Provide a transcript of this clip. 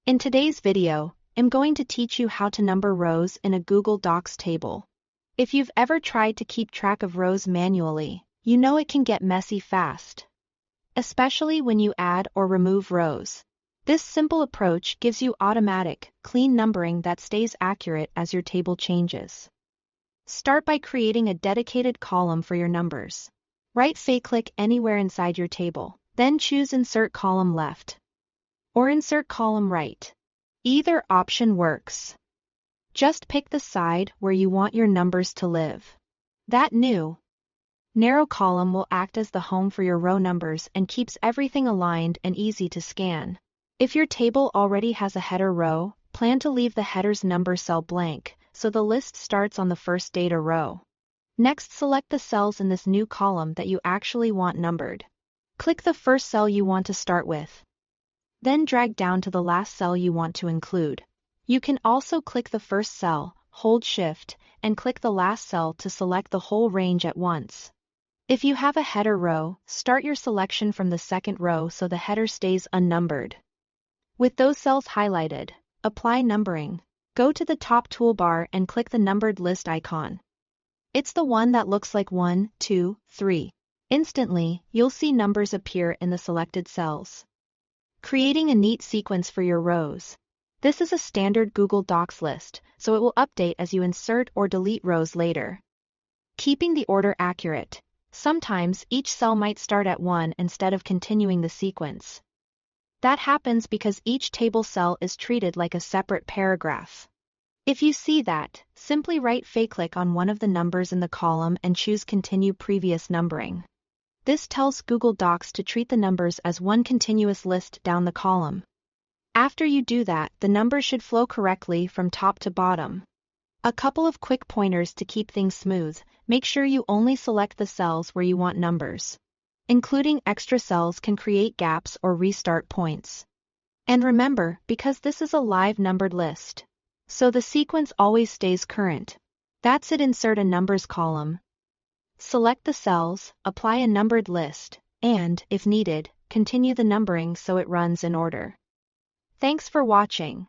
In today's video, I'm going to teach you how to number rows in a Google Docs table. If you've ever tried to keep track of rows manually, you know it can get messy fast, especially when you add or remove rows. This simple approach gives you automatic, clean numbering that stays accurate as your table changes. Start by creating a dedicated column for your numbers. Right-click anywhere inside your table, then choose Insert Column Left or Insert Column Right. Either option works. Just pick the side where you want your numbers to live. That new, narrow column will act as the home for your row numbers and keeps everything aligned and easy to scan. If your table already has a header row, plan to leave the header's number cell blank, so the list starts on the first data row. Next, select the cells in this new column that you actually want numbered. Click the first cell you want to start with. Then drag down to the last cell you want to include. You can also click the first cell, hold Shift, and click the last cell to select the whole range at once. If you have a header row, start your selection from the second row so the header stays unnumbered. With those cells highlighted, apply numbering. Go to the top toolbar and click the numbered list icon. It's the one that looks like 1, 2, 3. Instantly, you'll see numbers appear in the selected cells, creating a neat sequence for your rows. This is a standard Google Docs list, so it will update as you insert or delete rows later. Keeping the order accurate. Sometimes each cell might start at 1 instead of continuing the sequence. That happens because each table cell is treated like a separate paragraph. If you see that, simply right-click on one of the numbers in the column and choose Continue Previous Numbering. This tells Google Docs to treat the numbers as one continuous list down the column. After you do that, the numbers should flow correctly from top to bottom. A couple of quick pointers to keep things smooth: make sure you only select the cells where you want numbers. Including extra cells can create gaps or restart points. And remember, because this is a live numbered list, so the sequence always stays current. That's it. Insert a numbers column. Select the cells, apply a numbered list, and, if needed, continue the numbering so it runs in order. Thanks for watching.